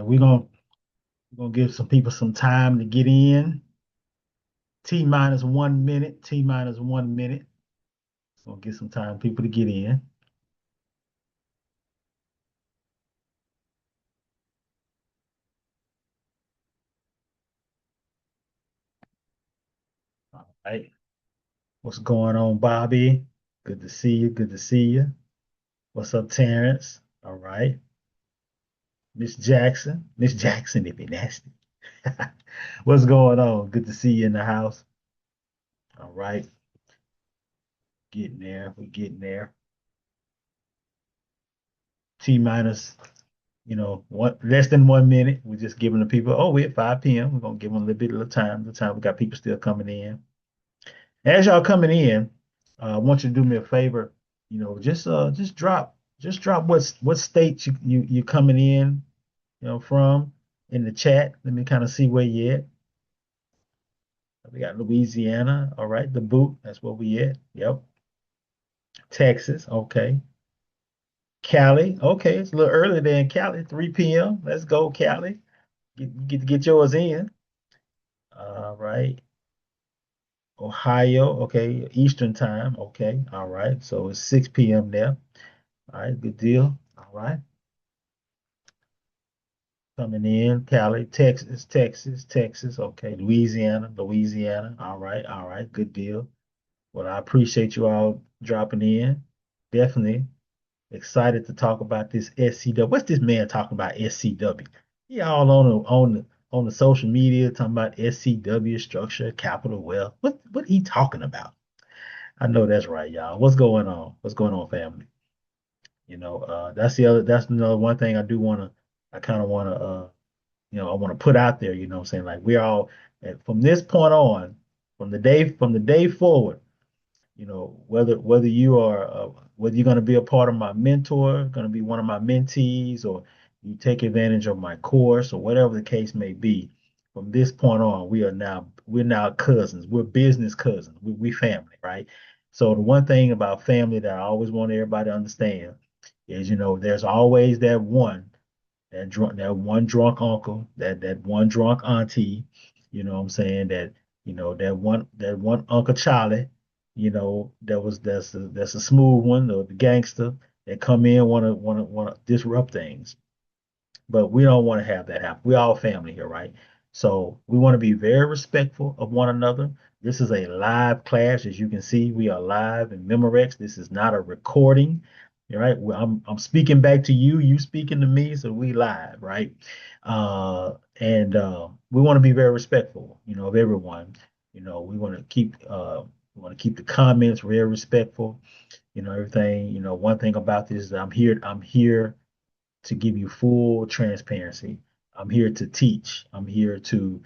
right, we're gonna give some people some time to get in. T minus 1 minute. T minus 1 minute. Gonna get some time for people to get in. All right. What's going on, Bobby? Good to see you. Good to see you. What's up, Terrence? All right. Miss Jackson. Miss Jackson, if you nasty. What's going on? Good to see you in the house. All right. Getting there. We're getting there. T minus, one less than 1 minute. We're just giving the people, oh, we're at 5 p.m. We're gonna give them a little bit of time. The time we got people still coming in. As y'all coming in, I want you to do me a favor. Just drop what state you coming in, from in the chat. Let me kind of see where you at. We got Louisiana. All right, the boot. That's where we at. Yep. Texas. Okay. Cali. Okay, it's a little earlier than Cali. 3 p.m. Let's go, Cali. Get yours in. All right. Ohio. Okay. Eastern time. Okay. All right. So it's 6 p.m. there. All right. Good deal. All right. Coming in. Cali, Texas, Texas, Texas. Okay. Louisiana, Louisiana. All right. All right. Good deal. Well, I appreciate you all dropping in. Definitely excited to talk about this SCW. What's this man talking about SCW? He all on the social media talking about SCW structure, capital wealth. What he talking about? I know that's right, y'all. What's going on? What's going on, family? That's another one thing I kind of wanna I want to put out there, what I'm saying? Like we all from this point on, from the day forward, whether you're going to be a part of my mentor, going to be one of my mentees, or you take advantage of my course, or whatever the case may be. From this point on, we're now cousins. We're business cousins. We family, right? So the one thing about family that I always want everybody to understand is, there's always that one drunk uncle, that one drunk auntie, what I'm saying, that one Uncle Charlie, that's a smooth one, or the gangster that come in wanna disrupt things. But we don't want to have that happen. We're all family here, right? So we want to be very respectful of one another. This is a live class. As you can see, we are live in Memorex. This is not a recording. All right. Well, I'm speaking back to you, you speaking to me, so we live, right? And we want to be very respectful, of everyone. We want to keep the comments very respectful, everything. One thing about this is I'm here to give you full transparency. I'm here to teach. I'm here to,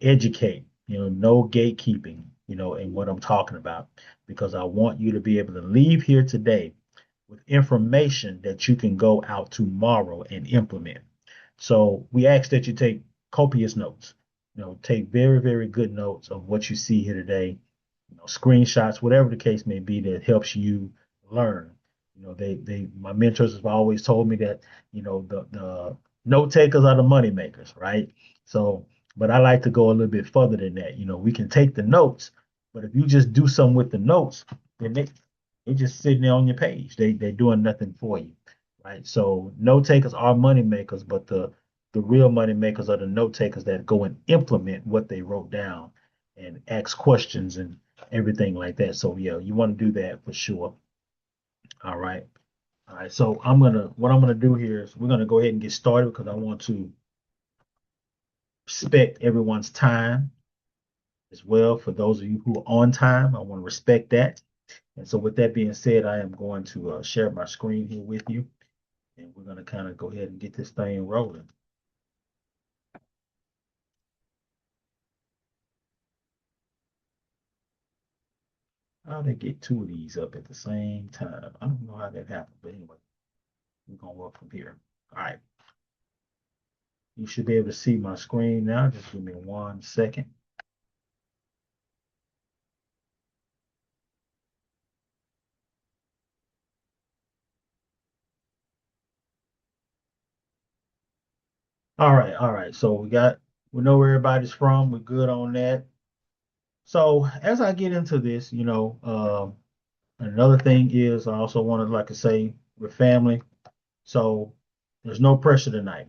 educate, no gatekeeping, in what I'm talking about, because I want you to be able to leave here today with information that you can go out tomorrow and implement. So we ask that you take copious notes, take very, very good notes of what you see here today, screenshots, whatever the case may be that helps you learn. My mentors have always told me that, the note takers are the money makers, right? So, but I like to go a little bit further than that. We can take the notes, but if you just do something with the notes, then they just sitting there on your page. They're doing nothing for you, right? So note takers are money makers, but the real money makers are the note takers that go and implement what they wrote down and ask questions and everything like that. So yeah, you want to do that for sure. All right. All right. So what I'm gonna do here is we're gonna go ahead and get started because I want to respect everyone's time as well. For those of you who are on time, I want to respect that. And so with that being said, I am going to share my screen here with you, and we're gonna kind of go ahead and get this thing rolling. How they get two of these up at the same time? I don't know how that happened, but anyway, we're gonna work from here. All right. You should be able to see my screen now. Just give me 1 second. All right, all right. So we know where everybody's from. We're good on that. So as I get into this, another thing is I also wanted like to say with family. So there's no pressure tonight.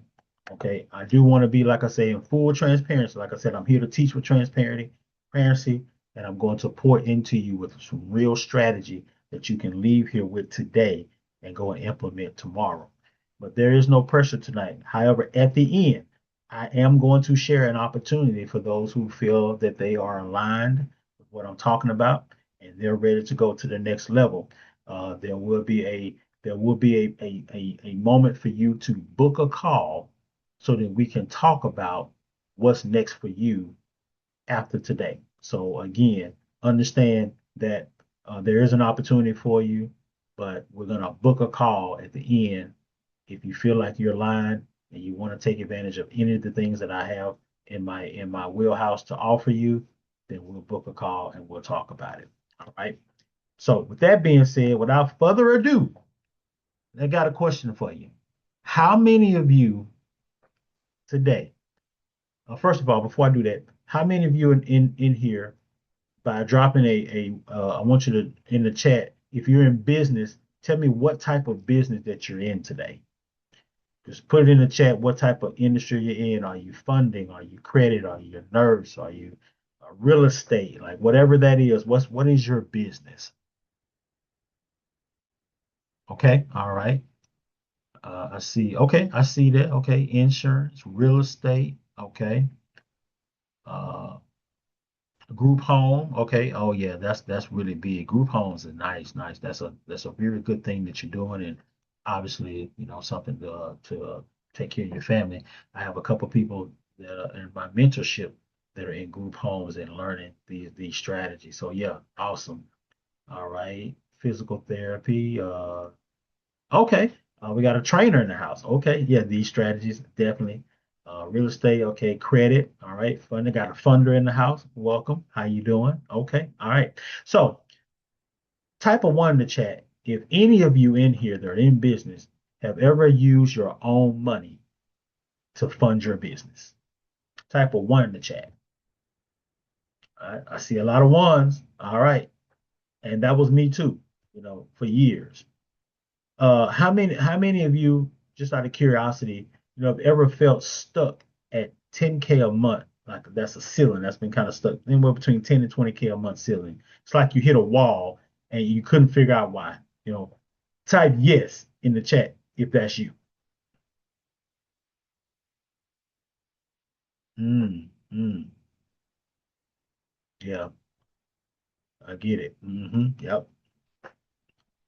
Okay. I do want to be, like I say, in full transparency. Like I said, I'm here to teach with transparency, and I'm going to pour into you with some real strategy that you can leave here with today and go and implement tomorrow. But there is no pressure tonight. However, at the end, I am going to share an opportunity for those who feel that they are aligned with what I'm talking about and they're ready to go to the next level. There will be a moment for you to book a call so that we can talk about what's next for you after today. So again, understand that there is an opportunity for you, but we're gonna book a call at the end if you feel like you're aligned and you want to take advantage of any of the things that I have in my wheelhouse to offer you, then we'll book a call and we'll talk about it. All right. So with that being said, without further ado, I got a question for you. How many of you today, first of all, before I do that, how many of you in here by dropping I want you to in the chat, if you're in business, tell me what type of business that you're in today. Just put it in the chat what type of industry you're in. Are you funding? Are you credit? Are you a nurse? Are you real estate? Like whatever that is, what is your business? Okay, all right. I see. Okay, I see that. Okay, insurance, real estate. Okay, uh, group home. Okay. Oh yeah, that's really big. Group homes are nice, nice. That's a very good thing that you're doing, and obviously, something to take care of your family. I have a couple people that are in my mentorship that are in group homes and learning these strategies. So yeah, awesome. All right, physical therapy. Okay. We got a trainer in the house. Okay. Yeah, these strategies definitely. Real estate. Okay. Credit. All right. Funding. Got a funder in the house. Welcome. How you doing? Okay. All right. So type of one in the chat. If any of you in here that are in business have ever used your own money to fund your business, type of one in the chat. All right. I see a lot of ones. All right. And that was me too, for years. How many of you, just out of curiosity, have ever felt stuck at 10K a month? Like that's a ceiling that's been kind of stuck anywhere between 10 and 20K a month ceiling. It's like you hit a wall and you couldn't figure out why. Type yes in the chat if that's you. Mm, yeah, I get it. Yep,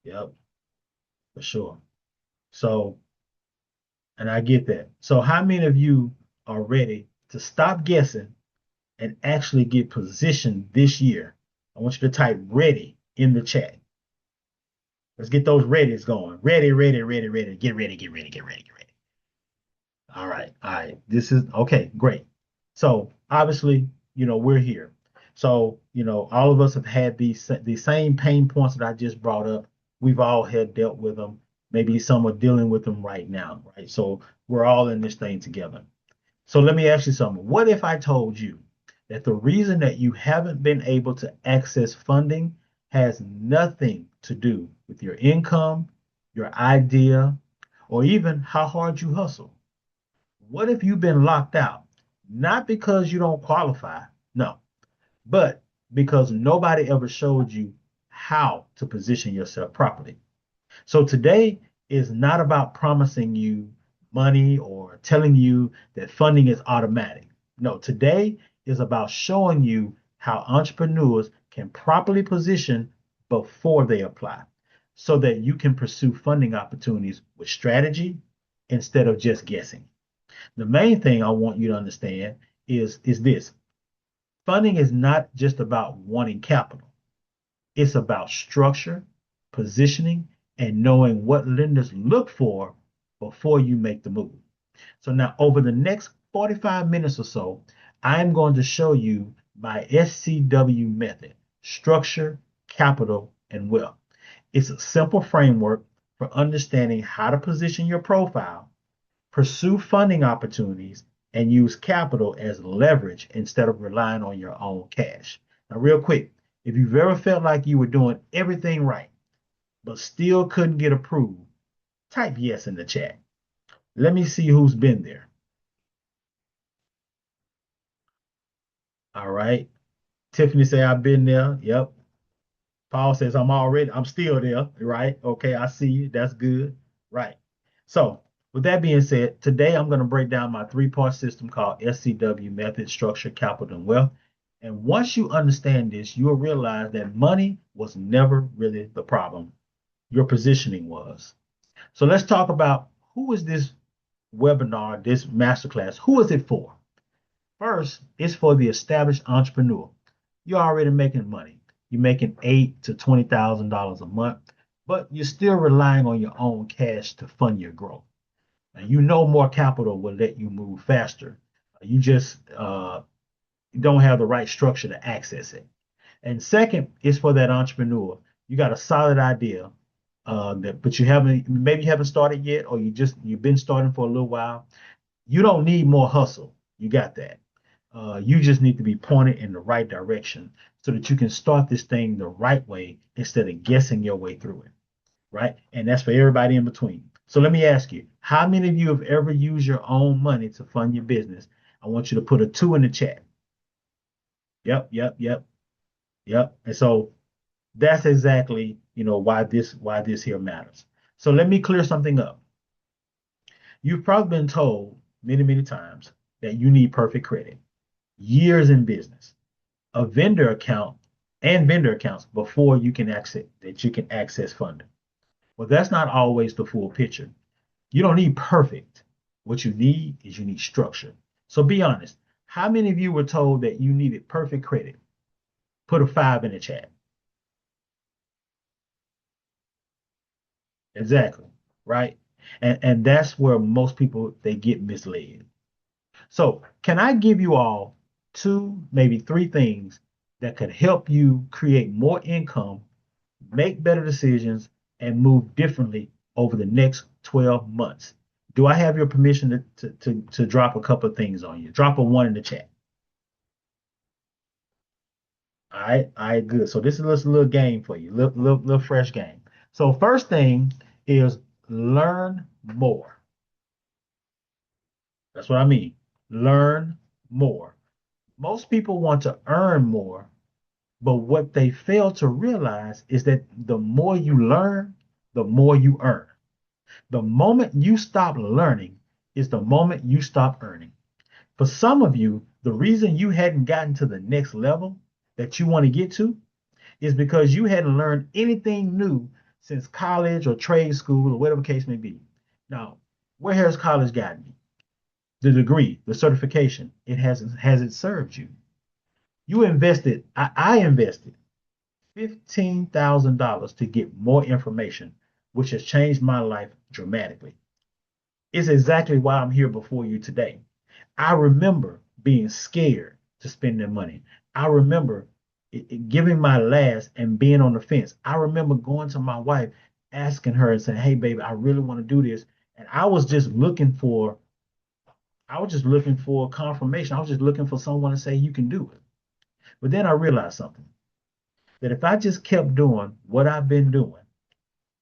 yep, for sure. So, and I get that. So, how many of you are ready to stop guessing and actually get positioned this year? I want you to type ready in the chat. Let's get those readies going. Ready, ready, ready, ready. Get ready, get ready, get ready, get ready. All right, all right. This is okay, great. So obviously, we're here. So, all of us have had these same pain points that I just brought up. We've all had dealt with them. Maybe some are dealing with them right now, right? So we're all in this thing together. So let me ask you something. What if I told you that the reason that you haven't been able to access funding has nothing to do with your income, your idea, or even how hard you hustle? What if you've been locked out? Not because you don't qualify, no, but because nobody ever showed you how to position yourself properly. So today is not about promising you money or telling you that funding is automatic. No, today is about showing you how entrepreneurs can properly position before they apply so that you can pursue funding opportunities with strategy instead of just guessing. The main thing I want you to understand is this. Funding is not just about wanting capital. It's about structure, positioning, and knowing what lenders look for before you make the move. So now over the next 45 minutes or so, I'm going to show you my SCW method, structure, capital, and wealth. It's a simple framework for understanding how to position your profile, Pursue funding opportunities and use capital as leverage instead of relying on your own cash. Now, real quick, if you've ever felt like you were doing everything right, but still couldn't get approved, type yes in the chat. Let me see who's been there. All right. Tiffany say I've been there. Yep. Paul says I'm still there. Right. Okay. I see you. That's good. Right. So with that being said, today I'm going to break down my three-part system called SCW Method, Structure, Capital, and Wealth. And once you understand this, you'll realize that money was never really the problem. Your positioning was. So let's talk about who is this webinar, this masterclass, who is it for? First, it's for the established entrepreneur. You're already making money. You're making $8,000 to $20,000 a month, but you're still relying on your own cash to fund your growth. And you know more capital will let you move faster. You just don't have the right structure to access it. And second, it's for that entrepreneur. You got a solid idea, but you haven't started yet, or you've been starting for a little while. You don't need more hustle. You got that. You just need to be pointed in the right direction so that you can start this thing the right way instead of guessing your way through it, right? And that's for everybody in between. So let me ask you, how many of you have ever used your own money to fund your business? I want you to put a 2 in the chat. Yep, yep, yep, yep. And so that's exactly, why this here matters. So let me clear something up. You've probably been told many, many times that you need perfect credit, years in business, a vendor account and vendor accounts before you can access funding. Well, that's not always the full picture. You don't need perfect. What you need structure. So be honest. How many of you were told that you needed perfect credit? Put a 5 in the chat. Exactly. Right. And that's where most people they get misled. So can I give you all two, maybe three things that could help you create more income, make better decisions, and move differently over the next 12 months? Do I have your permission to drop a couple of things on you? Drop a 1 in the chat. All right, good. So this is just a little game for you, little fresh game. So first thing is learn more. That's what I mean. Learn more. Most people want to earn more, but what they fail to realize is that the more you learn, the more you earn. The moment you stop learning is the moment you stop earning. For some of you, the reason you hadn't gotten to the next level that you want to get to is because you hadn't learned anything new since college or trade school or whatever the case may be. Now, where has college gotten you? The degree, the certification, has it served you? You invested, I invested $15,000 to get more information, which has changed my life dramatically. It's exactly why I'm here before you today. I remember being scared to spend their money. I remember giving my last and being on the fence. I remember going to my wife, asking her and saying, "Hey, baby, I really want to do this." And I was just looking for confirmation. I was just looking for someone to say you can do it. But then I realized something that if I just kept doing what I've been doing,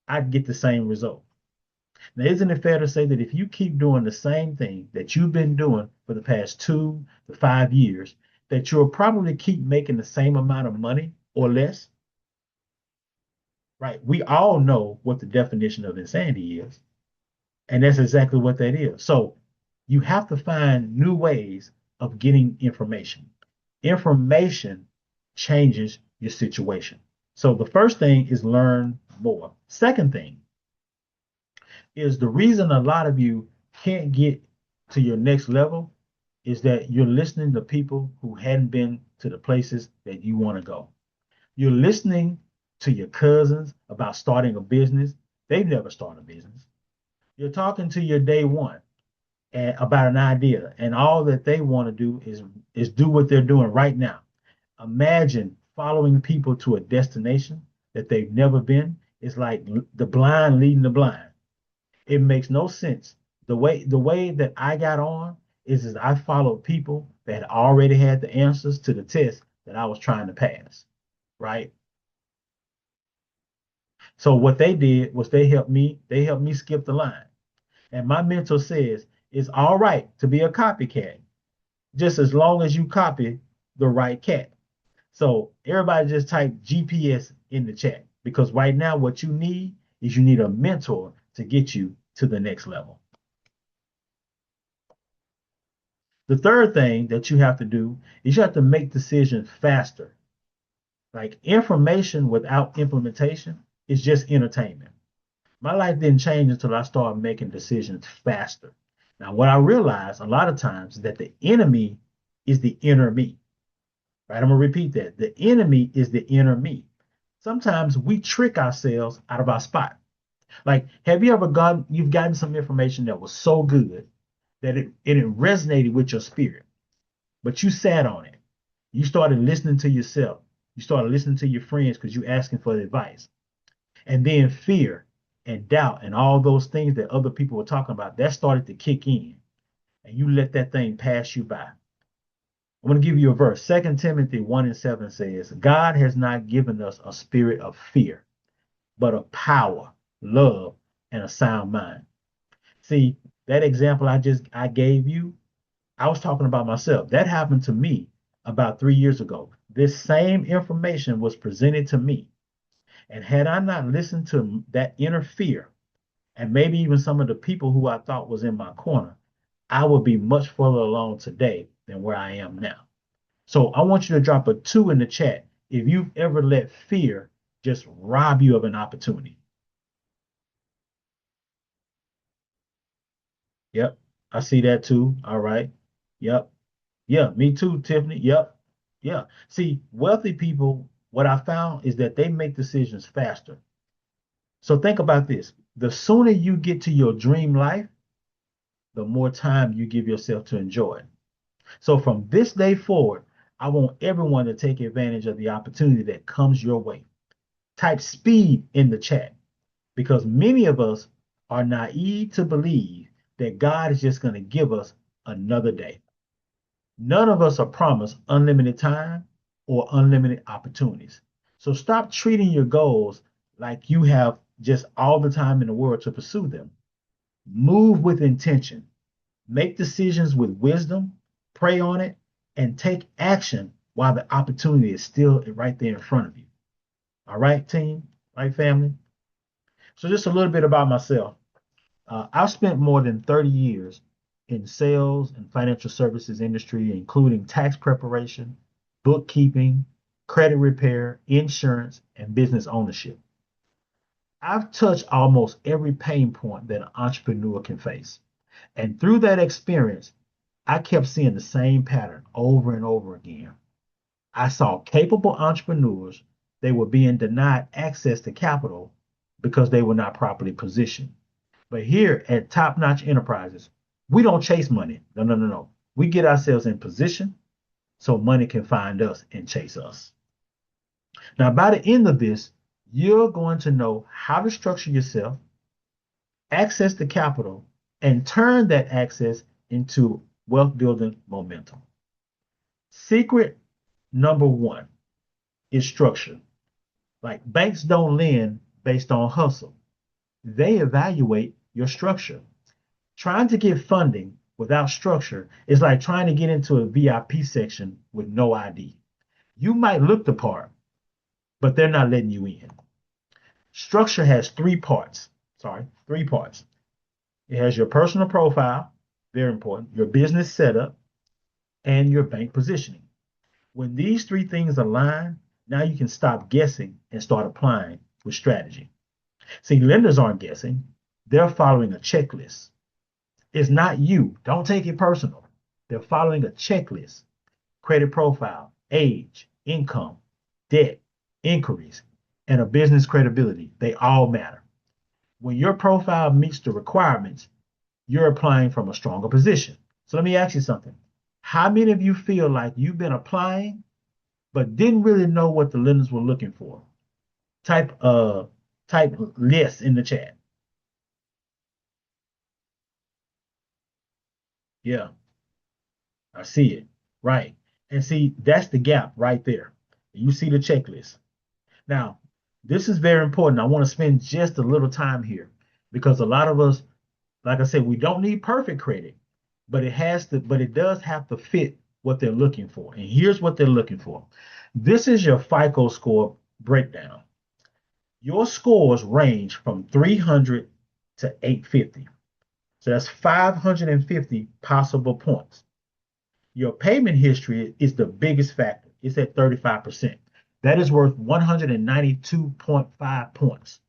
I'd get the same result. Now, isn't it fair to say that if you keep doing the same thing that you've been doing for the past 2 to 5 years, that you'll probably keep making the same amount of money or less? Right? We all know what the definition of insanity is, and that's exactly what that is. So you have to find new ways of getting information. Information changes your situation. So the first thing is learn more. Second thing is the reason a lot of you can't get to your next level is that you're listening to people who hadn't been to the places that you want to go. You're listening to your cousins about starting a business. They've never started a business. You're talking to your day one and about an idea, and all that they want to do is do what they're doing right now. Imagine following people to a destination that they've never been. It's like the blind leading the blind. It makes no sense The way that I got on is I followed people that had already had the answers to the test that I was trying to pass, right? So what they did was they helped me skip the line. And my mentor says it's all right to be a copycat, just as long as you copy the right cat. So everybody just type GPS in the chat because right now what you need is you need a mentor to get you to the next level. The third thing that you have to do is you have to make decisions faster. Like information without implementation is just entertainment. My life didn't change until I started making decisions faster. Now, what I realized a lot of times is that the enemy is the inner me. Right? I'm gonna repeat that. The enemy is the inner me. Sometimes we trick ourselves out of our spot. Like, have you ever gotten some information that was so good that it resonated with your spirit, but you sat on it. You started listening to yourself. You started listening to your friends because you're asking for advice. And then fear and doubt and all those things that other people were talking about, that started to kick in. And you let that thing pass you by. I'm going to give you a verse. 2 Timothy 1:7 says, God has not given us a spirit of fear, but of power, love, and a sound mind. See, that example I gave you, I was talking about myself. That happened to me about 3 years ago. This same information was presented to me. And had I not listened to that inner fear, and maybe even some of the people who I thought was in my corner, I would be much further along today than where I am now. So I want you to drop a 2 in the chat if you've ever let fear just rob you of an opportunity. Yep, I see that too. All right. Yep. Yeah, me too, Tiffany. Yep. Yeah. See, wealthy people, what I found is that they make decisions faster. So think about this. The sooner you get to your dream life, the more time you give yourself to enjoy it. So from this day forward, I want everyone to take advantage of the opportunity that comes your way. Type speed in the chat because many of us are naive to believe that God is just going to give us another day. None of us are promised unlimited time or unlimited opportunities. So stop treating your goals like you have just all the time in the world to pursue them. Move with intention, make decisions with wisdom, pray on it, and take action while the opportunity is still right there in front of you. All right, team? Right, family? So, just a little bit about myself. I've spent more than 30 years in sales and financial services industry, including tax preparation, bookkeeping, credit repair, insurance, and business ownership. I've touched almost every pain point that an entrepreneur can face. And through that experience, I kept seeing the same pattern over and over again. I saw capable entrepreneurs, they were being denied access to capital because they were not properly positioned. But here at Top Notch Enterprises, we don't chase money. No, no, no, no. We get ourselves in position so money can find us and chase us. Now, by the end of this, you're going to know how to structure yourself, access the capital, and turn that access into wealth building momentum. Secret number one is structure. Like banks don't lend based on hustle, they evaluate your structure. Trying to get funding without structure is like trying to get into a VIP section with no ID. You might look the part, but they're not letting you in. Structure has three parts. Sorry, three parts. It has your personal profile, very important, your business setup, and your bank positioning. When these three things align, now you can stop guessing and start applying with strategy. See, lenders aren't guessing, they're following a checklist. It's not you. Don't take it personal. They're following a checklist: credit profile, age, income, debt, inquiries, and a business credibility. They all matter. When your profile meets the requirements, you're applying from a stronger position. So let me ask you something. How many of you feel like you've been applying but didn't really know what the lenders were looking for? Type type yes in the chat. Yeah, I see it. Right. And see, that's the gap right there. You see the checklist. Now, this is very important. I want to spend just a little time here because a lot of us, like I said, we don't need perfect credit, but it does have to fit what they're looking for. And here's what they're looking for. This is your FICO score breakdown. Your scores range from 300 to 850. So that's 550 possible points. Your payment history is the biggest factor. It's at 35%. That is worth 192.5 points.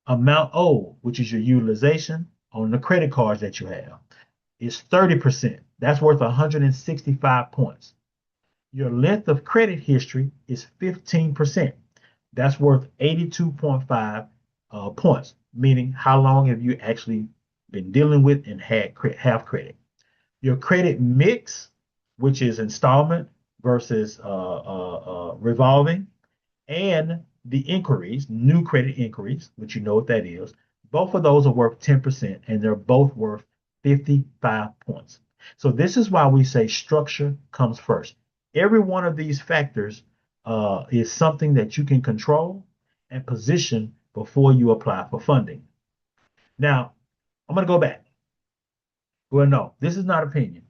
Amount owed, which is your utilization on the credit cards that you have, is 30%. That's worth 165 points. Your length of credit history is 15%. That's worth 82.5 points, meaning how long have you actually been dealing with and have credit. Your credit mix, which is installment versus revolving, and the inquiries, new credit inquiries, which you know what that is, both of those are worth 10%, and they're both worth 55 points. So this is why we say structure comes first. Every one of these factors is something that you can control and position before you apply for funding. Now, I'm going to go back. Well, no, this is not opinion.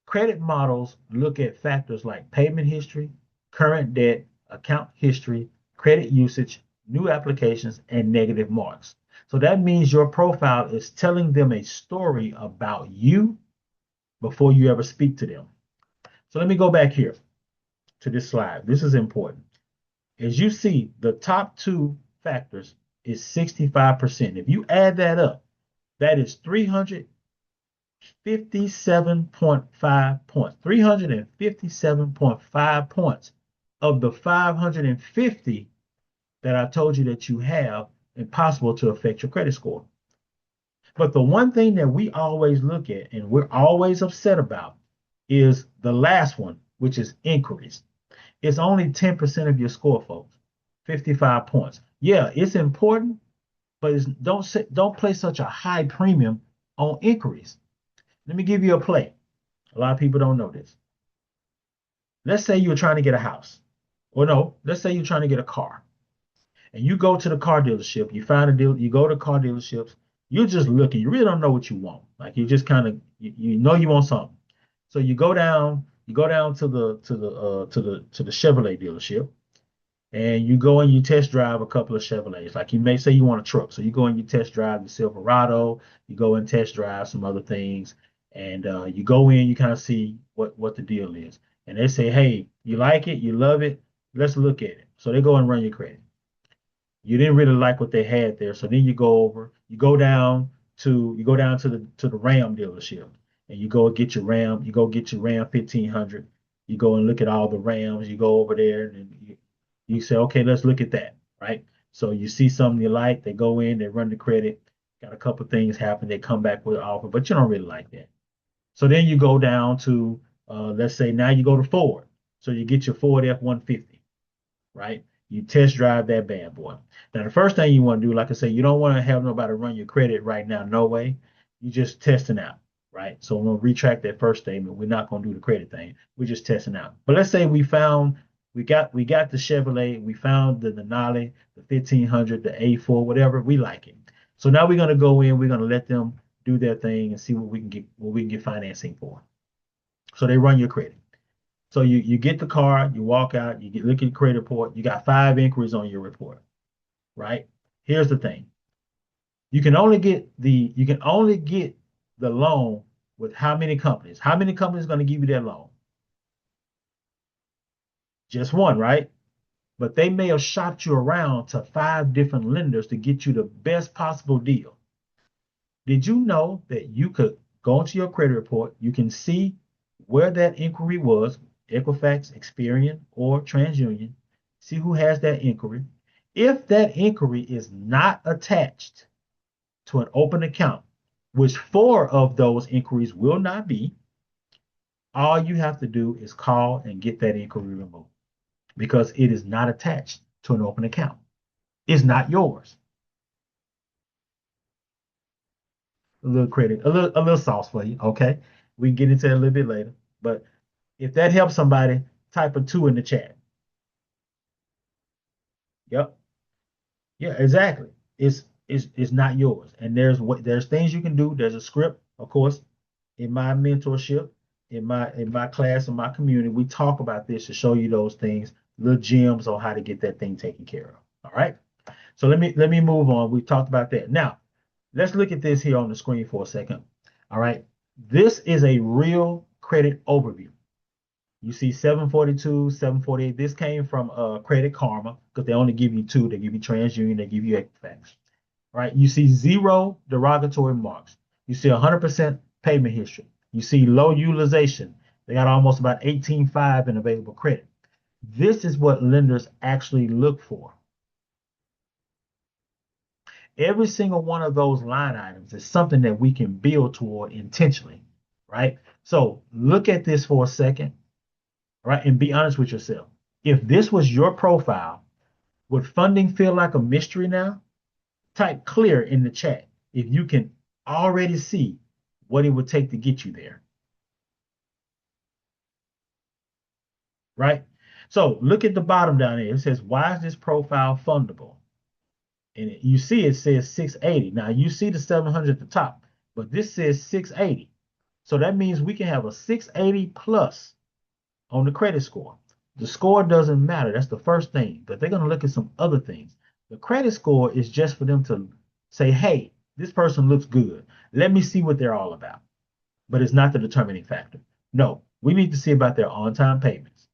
Credit models look at factors like payment history, current debt, account history, credit usage, new applications, and negative marks. So that means your profile is telling them a story about you before you ever speak to them. So let me go back here to this slide. This is important. As you see, the top two factors is 65%. If you add that up, that is 357.5 points. 357.5 points of the 550 that I told you that you have impossible to affect your credit score. But the one thing that we always look at and we're always upset about is the last one, which is inquiries. It's only 10% of your score, folks. 55 points. Yeah, it's important, but don't place such a high premium on inquiries. Let me give you a play. A lot of people don't know this. Let's say you're trying to get a house. Or no, let's say you're trying to get a car. And you go to the car dealership, you find a deal, you go to car dealerships, you're just looking, you really don't know what you want. Like you just kind of you know you want something. So you go down to the Chevrolet dealership and you go and you test drive a couple of Chevrolets. Like you may say you want a truck, so you go and you test drive the Silverado, you go and test drive some other things, and you go in, you kind of see what the deal is, and they say, hey, you like it, you love it, let's look at it. So they go and run your credit. You didn't really like what they had there, so then you go down to the Ram dealership, and you go get your Ram 1500. You go and look at all the Rams. You go over there and you say, okay, let's look at that, right? So you see something you like, they go in, they run the credit, got a couple of things happen, they come back with an offer, but you don't really like that. So then you go down to, let's say now you go to Ford. So you get your Ford F-150, right? You test drive that bad boy. Now, the first thing you want to do, like I say, you don't want to have nobody run your credit right now, no way. You just testing out, right? So I'm gonna retract that first statement. We're not gonna do the credit thing. We're just testing out. But let's say we got the Chevrolet, we found the Denali, the 1500, the A4, whatever, we like it. So now we're gonna go in, we're gonna let them do their thing and see what we can get financing for. So they run your credit. So you get the car, you walk out, look at your credit report, you got 5 inquiries on your report, right? Here's the thing. You can only get the loan with how many companies? How many companies are going to give you that loan? Just one, right? But they may have shopped you around to 5 different lenders to get you the best possible deal. Did you know that you could go into your credit report, you can see where that inquiry was, Equifax, Experian, or TransUnion, see who has that inquiry. If that inquiry is not attached to an open account, which 4 of those inquiries will not be, all you have to do is call and get that inquiry removed because it is not attached to an open account. It's not yours. a little credit, a little sauce for you. Okay, we can get into that a little bit later. But if that helps somebody, type a two in the chat. Yep. Yeah, exactly. It's not yours. And there's things you can do. There's a script, of course, in my mentorship, in my class, in my community. We talk about this to show you those things, little gems on how to get that thing taken care of. All right. So let me move on. We talked about that. Now, let's look at this here on the screen for a second. All right. This is a real credit overview. You see 742, 748. This came from Credit Karma because they only give you two. They give you TransUnion, they give you Equifax. Right? You see zero derogatory marks. You see 100% payment history. You see low utilization. They got almost about 18.5 in available credit. This is what lenders actually look for. Every single one of those line items is something that we can build toward intentionally, right? So look at this for a second, right? And be honest with yourself. If this was your profile, would funding feel like a mystery now? Type clear in the chat if you can already see what it would take to get you there, right? So look at the bottom down there. It says, why is this profile fundable? And you see it says 680. Now you see the 700 at the top, but this says 680. So that means we can have a 680 plus on the credit score. The score doesn't matter. That's the first thing, but they're going to look at some other things. The credit score is just for them to say, hey, this person looks good. Let me see what they're all about. But it's not the determining factor. No, we need to see about their on time payments,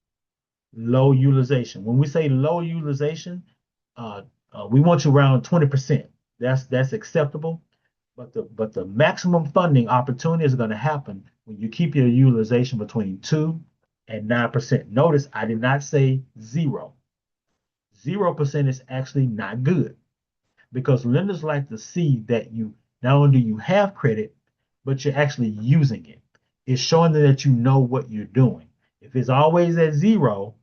low utilization. When we say low utilization, uh, we want you around 20%. That's acceptable. But the maximum funding opportunity is going to happen when you keep your utilization between 2 and 9%. Notice I did not say zero. 0% is actually not good because lenders like to see that you not only do you have credit, but you're actually using it. It's showing them that you know what you're doing. If it's always at zero,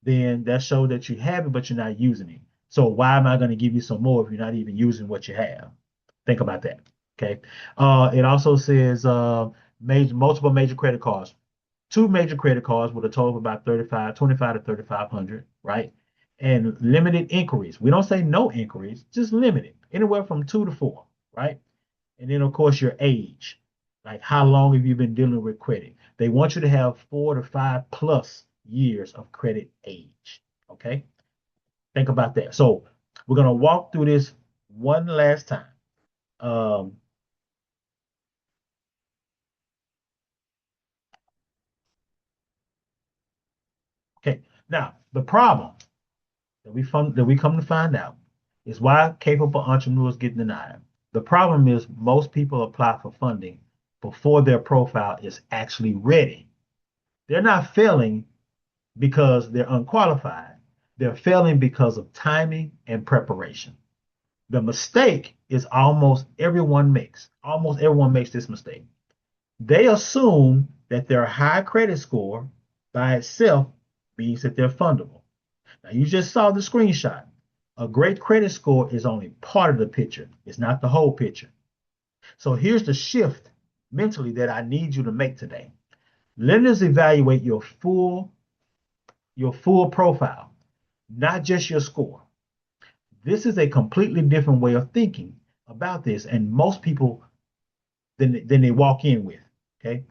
then that shows that you have it, but you're not using it. So why am I going to give you some more if you're not even using what you have? Think about that. Okay. It also says multiple major credit cards. Two major credit cards with a total of about 25 to 3,500, right? And limited inquiries. We don't say no inquiries, just limited, anywhere from 2 to 4, right? And then, of course, your age. Like, how long have you been dealing with credit? They want you to have 4 to 5 plus years of credit age. Okay. Think about that. So, we're going to walk through this one last time. Um, okay. Now, the problem that we come to find out is why capable entrepreneurs get denied. The problem is most people apply for funding before their profile is actually ready. They're not failing because they're unqualified. They're failing because of timing and preparation. The mistake is almost everyone makes this mistake. They assume that their high credit score by itself means that they're fundable. Now, you just saw the screenshot. A great credit score is only part of the picture, it's not the whole picture. So here's the shift mentally that I need you to make today. Lenders evaluate your full profile, not just your score. This is a completely different way of thinking about this, and most people than they walk in with. Okay.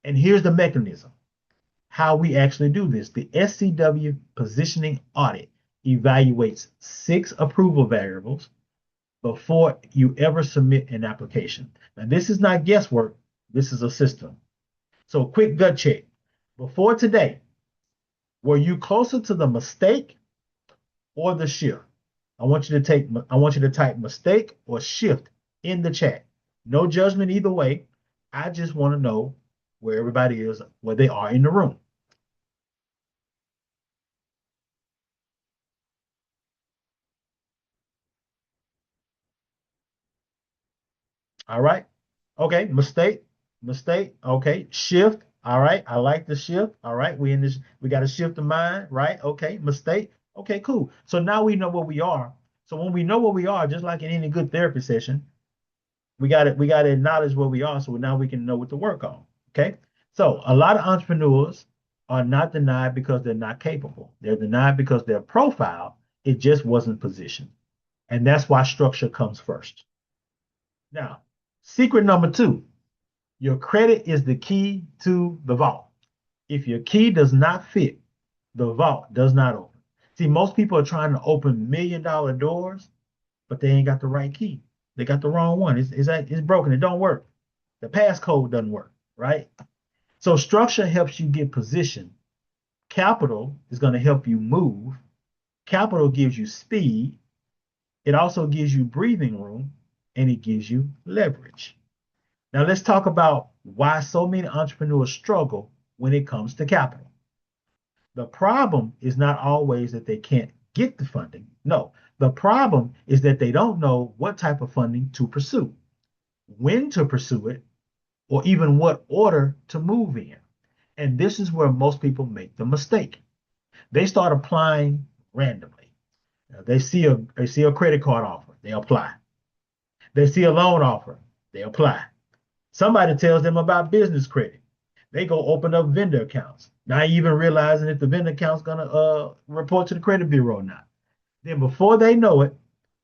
And here's the mechanism how we actually do this. The SCW positioning audit evaluates 6 approval variables before you ever submit an application. Now, this is not guesswork, this is a system. So, quick gut check. Before today, were you closer to the mistake or the shift? I want you to type mistake or shift in the chat. No judgment either way. I just want to know where everybody is, where they are in the room. All right. Okay. Mistake. Okay. Shift. All right. I like the shift. All right. We got a shift of mind, right? Okay. Mistake. Okay, cool. So now we know what we are. So when we know what we are, just like in any good therapy session, we got to acknowledge where we are so now we can know what to work on. Okay. So a lot of entrepreneurs are not denied because they're not capable. They're denied because their profile, it just wasn't positioned. And that's why structure comes first. Now, secret number two, your credit is the key to the vault. If your key does not fit, the vault does not open. See, most people are trying to open $1 million doors, but they ain't got the right key. They got the wrong one. It's broken. It don't work. The passcode doesn't work, right? So structure helps you get position. Capital is going to help you move. Capital gives you speed. It also gives you breathing room, and it gives you leverage. Now let's talk about why so many entrepreneurs struggle when it comes to capital. The problem is not always that they can't get the funding. No, the problem is that they don't know what type of funding to pursue, when to pursue it, or even what order to move in. And this is where most people make the mistake. They start applying randomly. They see a credit card offer, they apply. They see a loan offer, they apply. Somebody tells them about business credit. They go open up vendor accounts, not even realizing if the vendor account's gonna report to the credit bureau or not. Then before they know it,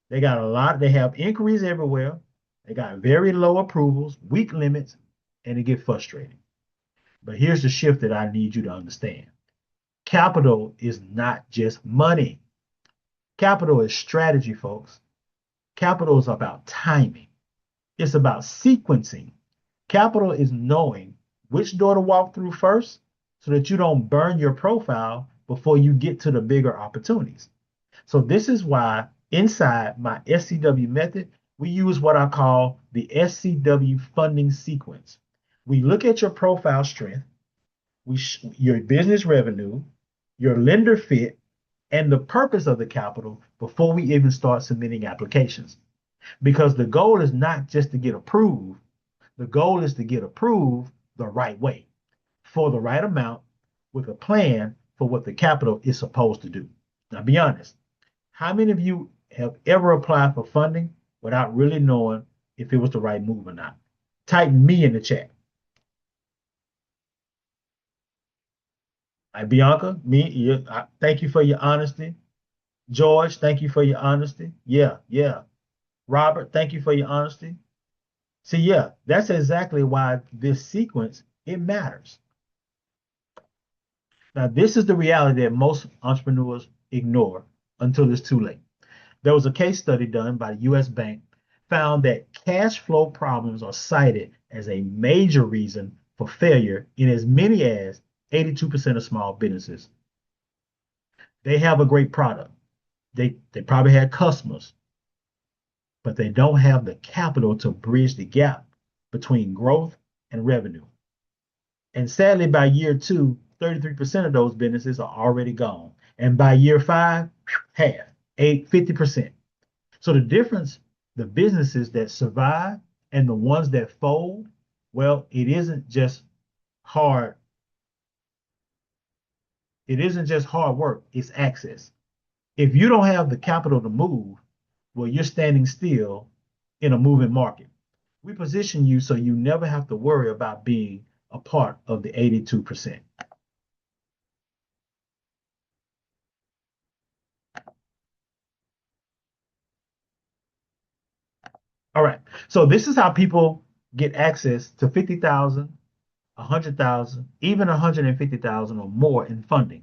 they have inquiries everywhere. They got very low approvals, weak limits, and they get frustrated. But here's the shift that I need you to understand. Capital is not just money. Capital is strategy, folks. Capital is about timing. It's about sequencing. Capital is knowing which door to walk through first so that you don't burn your profile before you get to the bigger opportunities. So this is why inside my SCW method, we use what I call the SCW funding sequence. We look at your profile strength, your business revenue, your lender fit, and the purpose of the capital before we even start submitting applications. Because the goal is not just to get approved, the goal is to get approved the right way, for the right amount, with a plan for what the capital is supposed to do. Now, be honest. How many of you have ever applied for funding without really knowing if it was the right move or not? Type me in the chat. Bianca, thank you for your honesty. George, thank you for your honesty. Yeah, yeah. Robert, thank you for your honesty. See, yeah, that's exactly why this sequence, it matters. Now, this is the reality that most entrepreneurs ignore until it's too late. There was a case study done by the US Bank found that cash flow problems are cited as a major reason for failure in as many as 82% of small businesses. They have a great product. They probably had customers, but they don't have the capital to bridge the gap between growth and revenue. And sadly, by year two, 33% of those businesses are already gone. And by year five, half, 50%. So the difference, the businesses that survive and the ones that fold, well, it isn't just hard. It isn't just hard work, it's access. If you don't have the capital to move, well, you're standing still in a moving market. We position you so you never have to worry about being a part of the 82%. All right. So this is how people get access to 50,000, 100,000, even 150,000 or more in funding,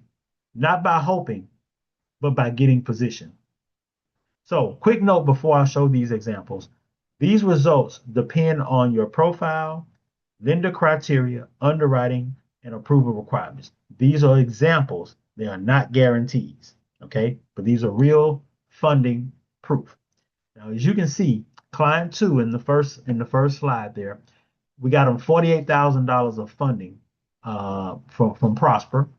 not by hoping, but by getting positioned. So, quick note before I show these examples. These results depend on your profile, lender criteria, underwriting, and approval requirements. These are examples. They are not guarantees, okay? But these are real funding proof. Now, as you can see, client two in the first slide there, we got them $48,000 of funding from Prosper.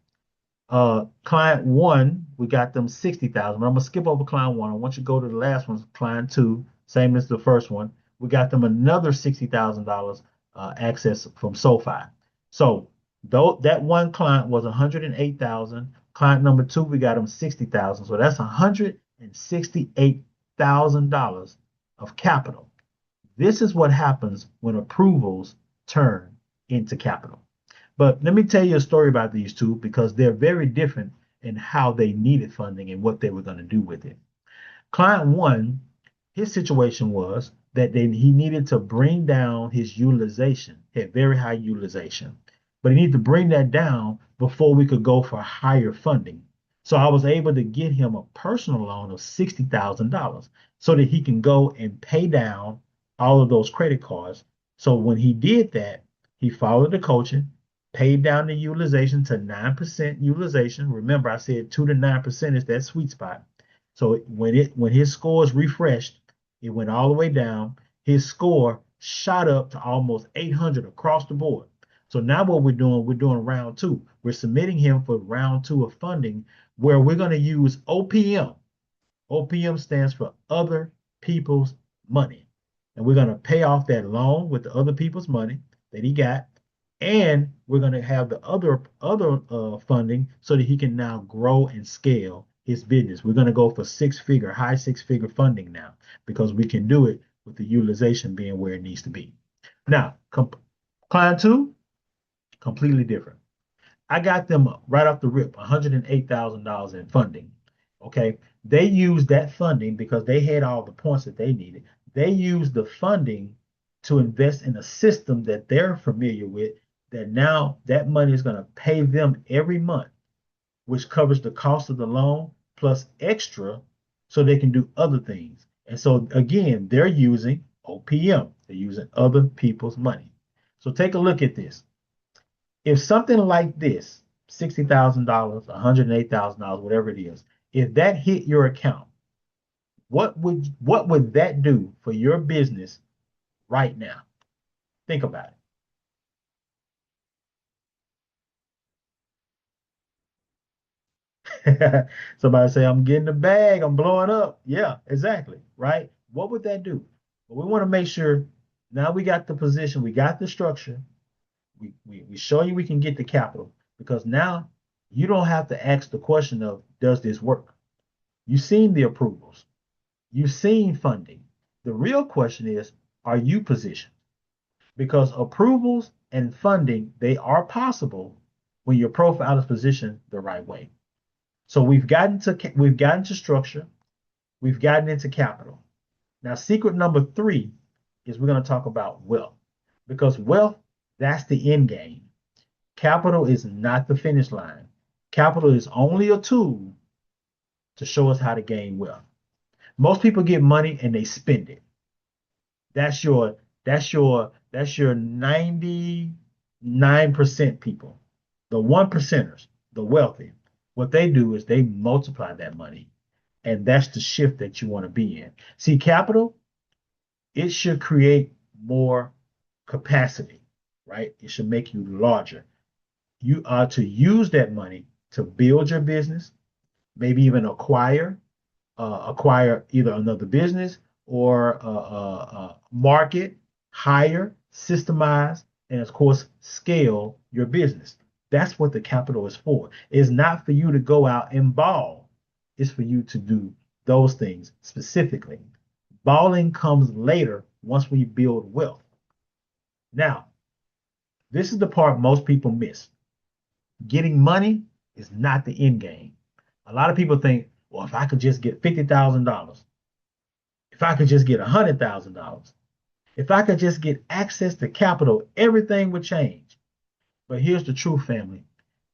Client one, we got them 60,000. I'm gonna skip over client one. I want you to go to the last one, client two, same as the first one. We got them another $60,000 access from SoFi. So though that one client was 108,000. Client number two, we got them 60,000. So that's $168,000 of capital. This is what happens when approvals turn into capital. But let me tell you a story about these two because they're very different in how they needed funding and what they were going to do with it. Client one, his situation was that he needed to bring down his utilization, he had very high utilization, but he needed to bring that down before we could go for higher funding. So I was able to get him a personal loan of $60,000 so that he can go and pay down all of those credit cards. So when he did that, he followed the coaching, paid down the utilization to 9% utilization. Remember, I said 2 to 9% is that sweet spot. So when his scores refreshed, it went all the way down. His score shot up to almost 800 across the board. So now what we're doing round two. We're submitting him for round two of funding where we're going to use OPM. OPM stands for other people's money. And we're going to pay off that loan with the other people's money that he got. And we're going to have the other funding so that he can now grow and scale his business. We're going to go for high six figure funding now because we can do it with the utilization being where it needs to be. Now, client two, completely different. I got them right off the rip, $108,000 in funding. Okay. They used that funding because they had all the points that they needed. They used the funding to invest in a system that they're familiar with, that now that money is going to pay them every month, which covers the cost of the loan plus extra so they can do other things. And so, again, they're using OPM, they're using other people's money. So, take a look at this. If something like this, $60,000, $108,000, whatever it is, if that hit your account, what would that do for your business right now? Think about it. Somebody say, I'm getting the bag, I'm blowing up. Yeah, exactly. Right? What would that do? Well, we want to make sure now we got the position, we got the structure, we show you we can get the capital because now you don't have to ask the question of, does this work? You've seen the approvals. You've seen funding. The real question is, are you positioned? Because approvals and funding, they are possible when your profile is positioned the right way. So we've gotten to structure, we've gotten into capital. Now, secret number three is we're going to talk about wealth. Because wealth, that's the end game. Capital is not the finish line. Capital is only a tool to show us how to gain wealth. Most people get money and they spend it. That's your 99% people. The one percenters, the wealthy, what they do is they multiply that money. And that's the shift that you want to be in. See, capital, it should create more capacity, right? It should make you larger. You are to use that money to build your business, maybe even acquire either another business or market, hire, systemize, and of course, scale your business. That's what the capital is for. It's not for you to go out and ball. It's for you to do those things specifically. Balling comes later once we build wealth. Now, this is the part most people miss. Getting money is not the end game. A lot of people think, well, if I could just get $50,000, if I could just get $100,000, if I could just get access to capital, everything would change. But here's the truth, family.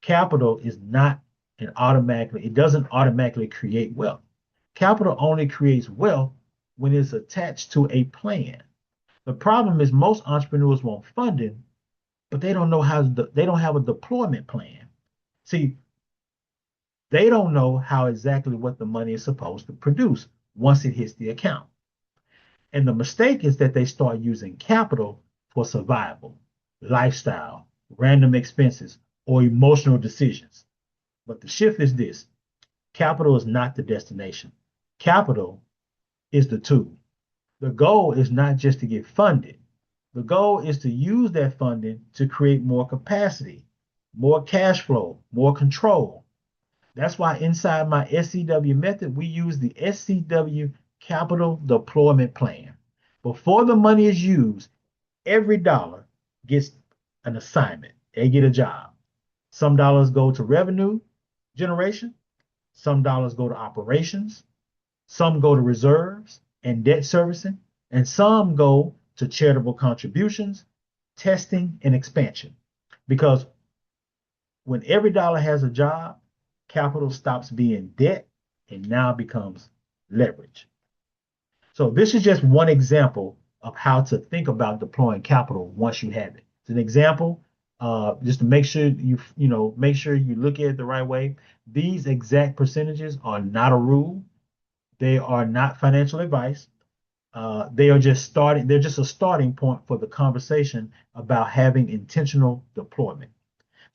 Capital is not it doesn't automatically create wealth. Capital only creates wealth when it's attached to a plan. The problem is most entrepreneurs want funding, but they don't know they don't have a deployment plan. See, they don't know how exactly what the money is supposed to produce once it hits the account. And the mistake is that they start using capital for survival, lifestyle, random expenses, or emotional decisions. But the shift is this: capital is not the destination, capital is the tool. The goal is not just to get funded, the goal is to use that funding to create more capacity, more cash flow, more control. That's why inside my SCW method, we use the SCW Capital Deployment Plan. Before the money is used, every dollar gets an assignment. They get a job. Some dollars go to revenue generation, some dollars go to operations, some go to reserves and debt servicing, and some go to charitable contributions, testing, and expansion. Because when every dollar has a job, capital stops being debt and now becomes leverage. So this is just one example of how to think about deploying capital once you have it. It's an example, just to make sure make sure you look at it the right way. These exact percentages are not a rule. They are not financial advice. They are just starting. They're just a starting point for the conversation about having intentional deployment.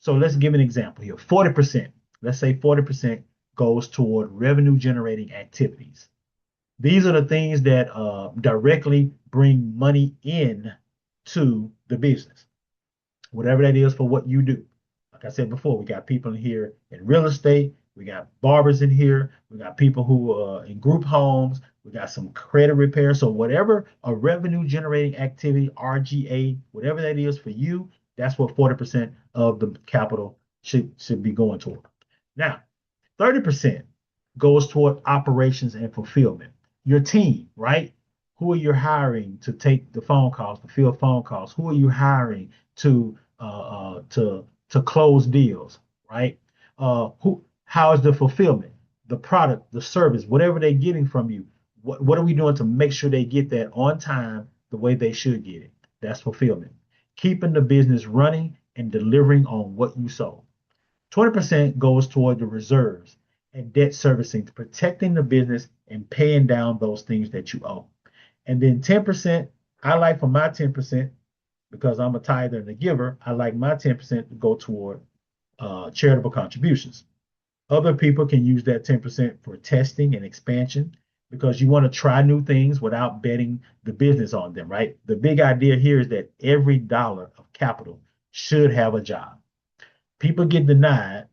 So let's give an example here. 40%. Let's say 40% goes toward revenue generating activities. These are the things that directly bring money in to the business, whatever that is for what you do. Like I said before, we got people in here in real estate. We got barbers in here. We got people who are in group homes. We got some credit repair. So whatever a revenue generating activity, RGA, whatever that is for you, that's what 40% of the capital should be going toward. Now, 30% goes toward operations and fulfillment. Your team, right? Who are you hiring to take the phone calls, to field phone calls? Who are you hiring to close deals, right? How is the fulfillment, the product, the service, whatever they're getting from you? What are we doing to make sure they get that on time the way they should get it? That's fulfillment. Keeping the business running and delivering on what you sold. 20% goes toward the reserves and debt servicing, protecting the business and paying down those things that you owe. And then 10%, I like for my 10%, because I'm a tither and a giver, I like my 10% to go toward charitable contributions. Other people can use that 10% for testing and expansion because you want to try new things without betting the business on them, right? The big idea here is that every dollar of capital should have a job. People get denied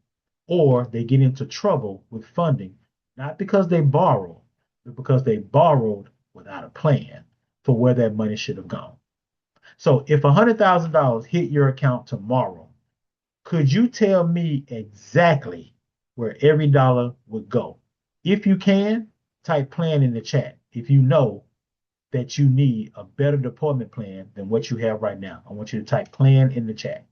or they get into trouble with funding, not because they borrow, but because they borrowed without a plan for where that money should have gone. So if $100,000 hit your account tomorrow, could you tell me exactly where every dollar would go? If you can, type plan in the chat if you know that you need a better deployment plan than what you have right now. I want you to type plan in the chat.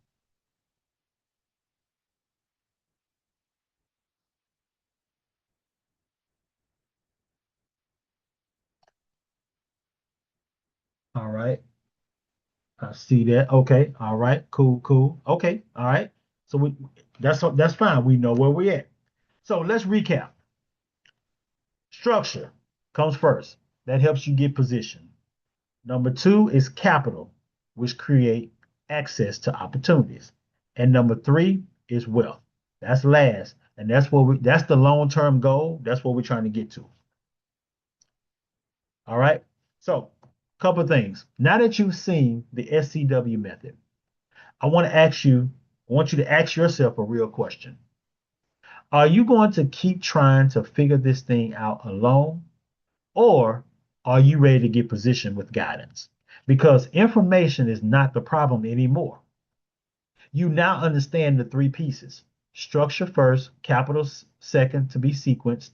All right. I see that. Okay. All right. Cool. Cool. Okay. All right. So that's fine. We know where we're at. So let's recap. Structure comes first. That helps you get position. Number two is capital, which create access to opportunities. And number three is wealth. That's last. And that's the long-term goal. That's what we're trying to get to. All right. So, a couple of things. Now that you've seen the SCW method, I want you to ask yourself a real question. Are you going to keep trying to figure this thing out alone? Or are you ready to get positioned with guidance? Because information is not the problem anymore. You now understand the three pieces: structure first, capital second to be sequenced,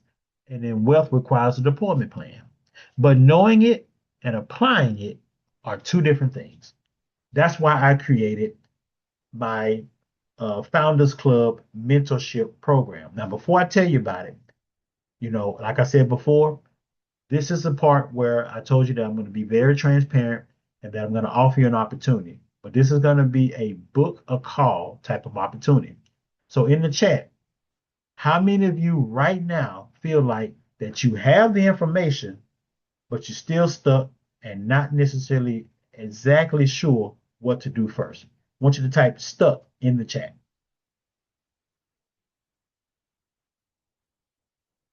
and then wealth requires a deployment plan. But knowing it and applying it are two different things. That's why I created my Founders Club mentorship program. Now, before I tell you about it, like I said before, this is the part where I told you that I'm going to be very transparent and that I'm going to offer you an opportunity. But this is going to be a book a call type of opportunity. So in the chat, how many of you right now feel like that you have the information, but you're still stuck and not necessarily exactly sure what to do first? I want you to type stuck in the chat.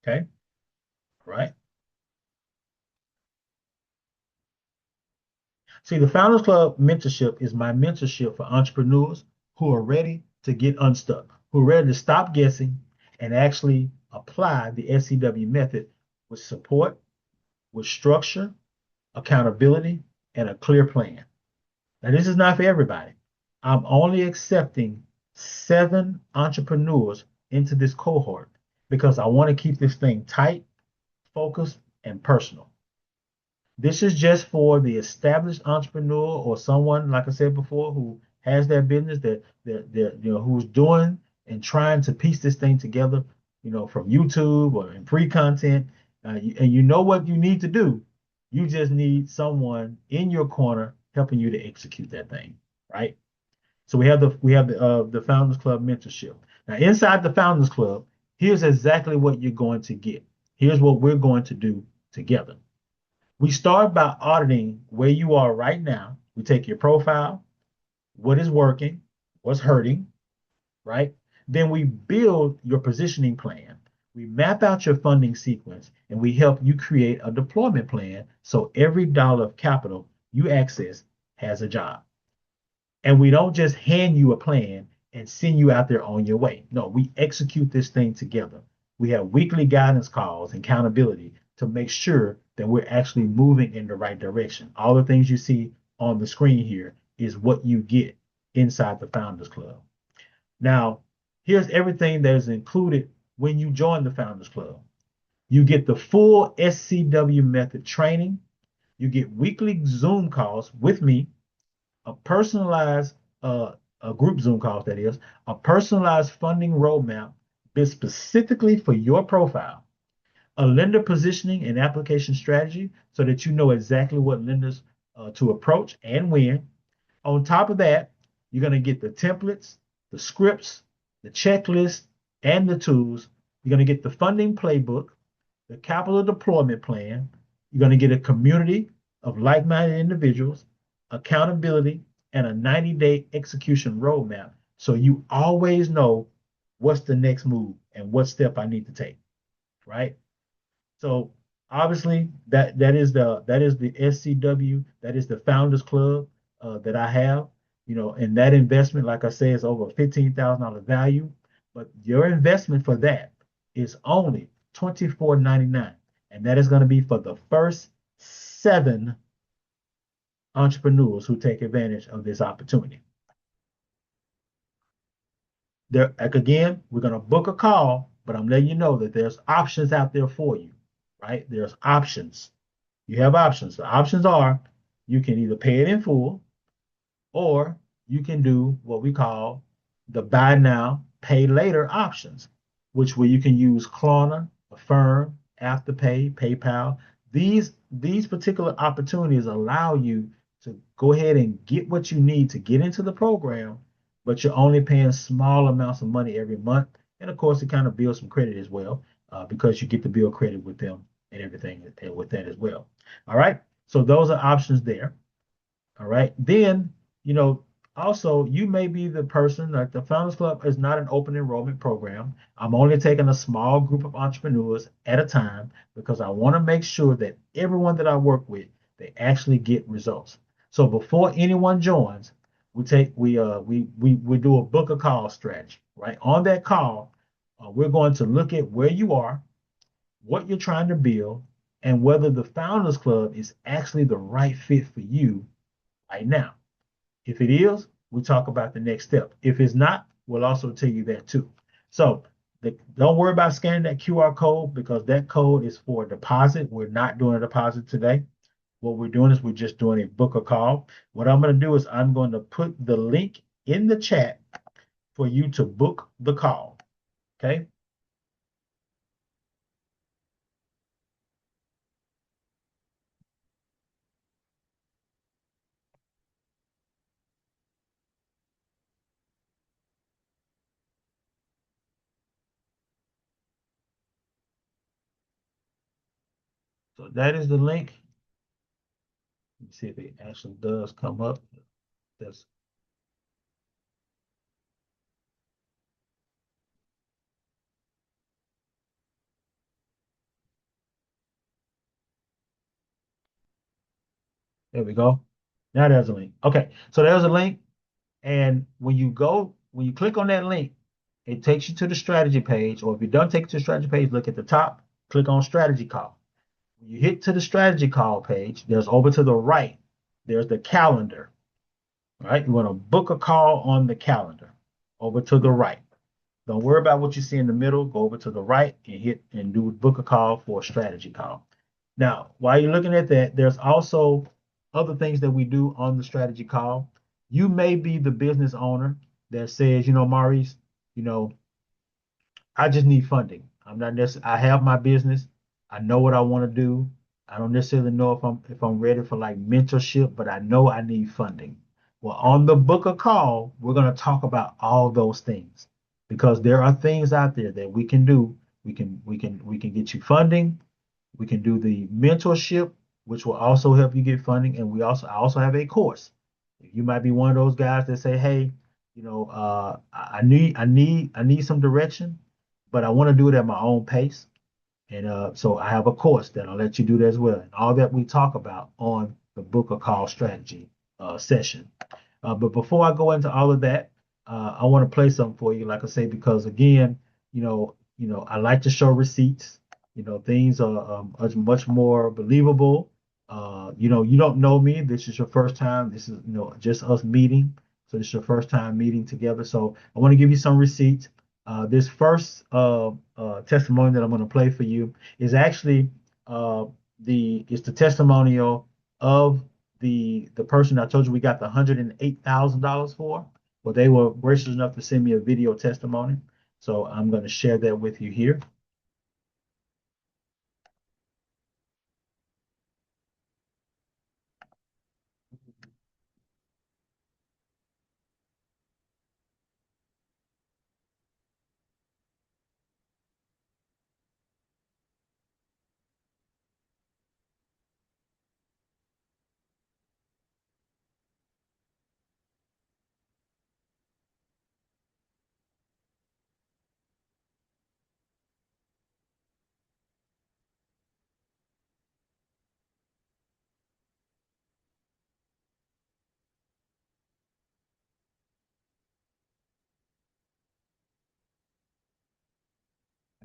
Okay. All right. See, the Founders Club mentorship is my mentorship for entrepreneurs who are ready to get unstuck, who are ready to stop guessing and actually apply the SCW method with support, with structure, accountability, and a clear plan. Now, this is not for everybody. I'm only accepting 7 entrepreneurs into this cohort because I want to keep this thing tight, focused, and personal. This is just for the established entrepreneur or someone, like I said before, who has their business that who's doing and trying to piece this thing together, from YouTube or in free content. And you know what you need to do. You just need someone in your corner helping you to execute that thing, right? So we have the Founders Club mentorship. Now, inside the Founders Club, here's exactly what you're going to get. Here's what we're going to do together. We start by auditing where you are right now. We take your profile, what is working, what's hurting, right? Then we build your positioning plan. We map out your funding sequence and we help you create a deployment plan so every dollar of capital you access has a job. And we don't just hand you a plan and send you out there on your way. No, we execute this thing together. We have weekly guidance calls and accountability to make sure that we're actually moving in the right direction. All the things you see on the screen here is what you get inside the Founders Club. Now, here's everything that is included when you join the Founders Club. You get the full SCW method training. You get weekly Zoom calls with me, a personalized a group Zoom calls, that is, a personalized funding roadmap built specifically for your profile, a lender positioning and application strategy so that you know exactly what lenders to approach and when. On top of that, you're going to get the templates, the scripts, the checklist, and the tools. You're going to get the funding playbook, the capital deployment plan. You're going to get a community of like-minded individuals, accountability, and a 90-day execution roadmap so you always know what's the next move and what step I need to take, right? So obviously that is the SCW, that is the Founders Club that I have, and that investment, like I said, is over $15,000 value, but your investment for that is only $24.99, and that is going to be for the first 7 entrepreneurs who take advantage of this opportunity. There, like again, we're going to book a call, but I'm letting you know that there's options out there for you, right? There's options. You have options. The options are you can either pay it in full or you can do what we call the buy now, pay later options, which where you can use Klarna, Affirm, Afterpay, PayPal. These particular opportunities allow you to go ahead and get what you need to get into the program, but you're only paying small amounts of money every month. And of course, it kind of builds some credit as well, because you get to build credit with them and everything with that as well. All right. So those are options there. All right. Then, you know, also you may be the person, like the Founders Club is not an open enrollment program. I'm only taking a small group of entrepreneurs at a time because I want to make sure that everyone that I work with, they actually get results. So before anyone joins, we do a book a call strategy, right? On that call, we're going to look at where you are, what you're trying to build, and whether the Founders Club is actually the right fit for you right now. If it is, we'll talk about the next step. If it's not, we'll also tell you that too. So don't worry about scanning that QR code because that code is for a deposit. We're not doing a deposit today. What we're doing is we're just doing a book a call. What I'm going to do is I'm going to put the link in the chat for you to book the call. Okay. So that is the link. Let me see if it actually does come up. That's There we go. Now there's a link. Okay, so there's a link. And when you click on that link, it takes you to the strategy page. Or if you don't take it to the strategy page, look at the top, click on strategy call. When you hit to the strategy call page, there's over to the right, there's the calendar, right? You want to book a call on the calendar over to the right. Don't worry about what you see in the middle. Go over to the right and hit and do book a call for a strategy call. Now, while you're looking at that, there's also other things that we do on the strategy call. You may be the business owner that says, Maurice, you know, I just need funding. I'm not necessarily, I have my business. I know what I want to do. I don't necessarily know if I'm ready for like mentorship, but I know I need funding. Well, on the book a call, we're going to talk about all those things because there are things out there that we can do. We can get you funding. We can do the mentorship, which will also help you get funding. And I also have a course. You might be one of those guys that say, hey, I need some direction, but I want to do it at my own pace. And so I have a course that I'll let you do that as well. And all that we talk about on the book of call strategy session. But before I go into all of that, I want to play something for you, like I say, because again, I like to show receipts. Things are much more believable. You don't know me. This is your first time. This is, just us meeting. So this is your first time meeting together. So I want to give you some receipts. This first testimony that I'm going to play for you is actually it's the testimonial of the person I told you we got the $108,000 for. Well, they were gracious enough to send me a video testimony. So I'm going to share that with you here.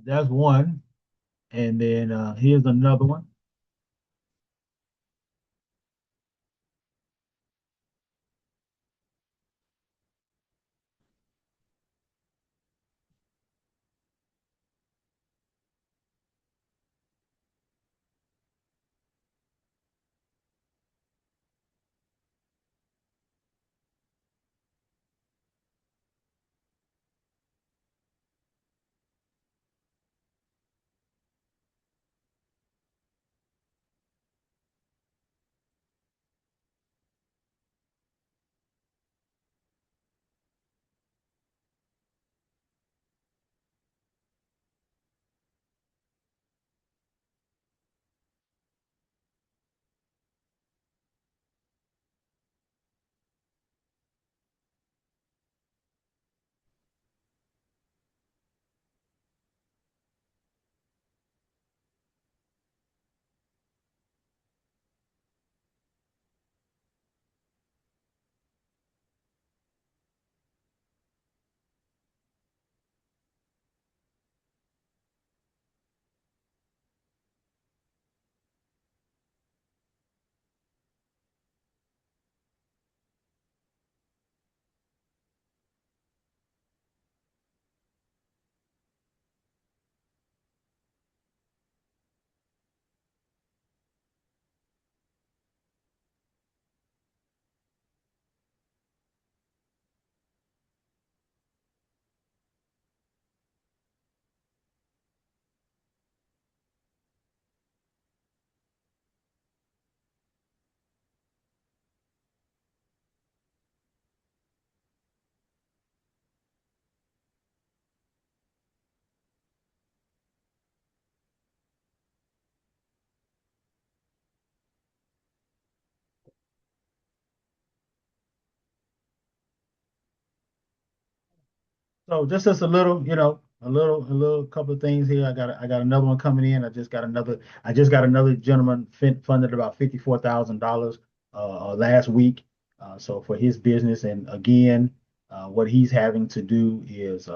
That's one. And then here's another one. So just as a little, a little couple of things here. I got another one coming in. I just got another gentleman funded about $54,000 last week. So for his business, and again, what he's having to do is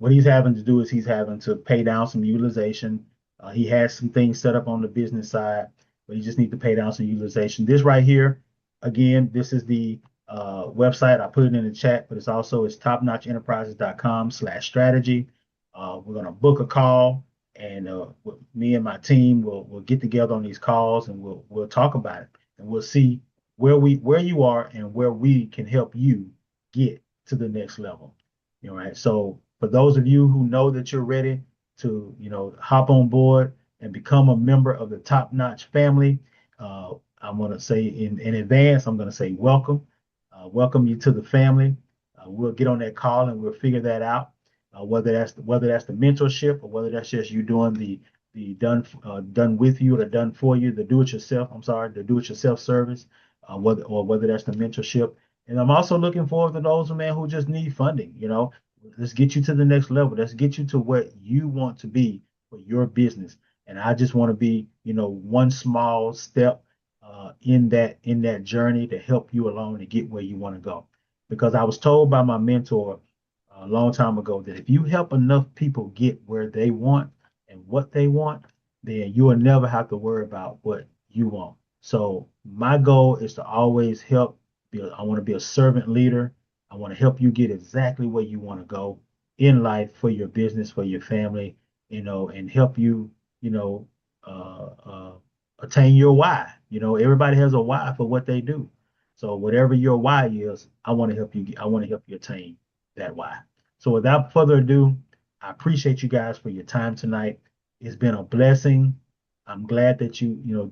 he's having to pay down some utilization. He has some things set up on the business side, but he just needs to pay down some utilization. This right here, again, this is the website. I put it in the chat, but it's topnotchenterprises.com/strategy. We're gonna book a call, and me and my team will get together on these calls, and we'll talk about it, and we'll see where you are and where we can help you get to the next level. You know, right? So for those of you who know that you're ready to, hop on board and become a member of the Top Notch family, I'm going to say in advance, I'm going to say welcome. Welcome you to the family. We'll get on that call and we'll figure that out. Whether that's the mentorship or whether that's just you doing the done with you or the done for you, the do it yourself. I'm sorry, the do it yourself service, whether that's the mentorship. And I'm also looking forward to those man who just need funding. Let's get you to the next level. Let's get you to what you want to be for your business. And I just want to be, one small step in that journey to help you along to get where you want to go. Because I was told by my mentor a long time ago that if you help enough people get where they want and what they want, then you will never have to worry about what you want. So my goal is to always help. I want to be a servant leader. I want to help you get exactly where you want to go in life for your business, for your family, and help you, you know, attain your why. Everybody has a why for what they do. So whatever your why is, I want to help you. I want to help you attain that why. So without further ado, I appreciate you guys for your time tonight. It's been a blessing. I'm glad that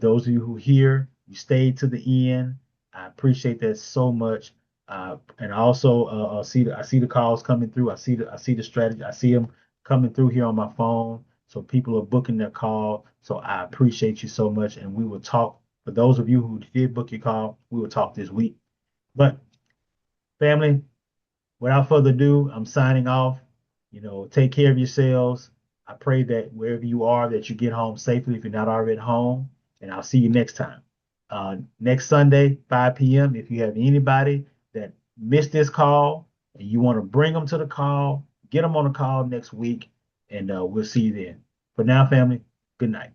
those of you who here, you stayed to the end. I appreciate that so much. And also, I see the calls coming through. I see the strategy. I see them coming through here on my phone. So people are booking their call. So I appreciate you so much. And we will talk. For those of you who did book your call, we will talk this week. But family, without further ado, I'm signing off. Take care of yourselves. I pray that wherever you are, that you get home safely if you're not already home. And I'll see you next time. Next Sunday, 5 p.m. If you have anybody that missed this call and you want to bring them to the call, get them on the call next week, and we'll see you then. For now, family, good night.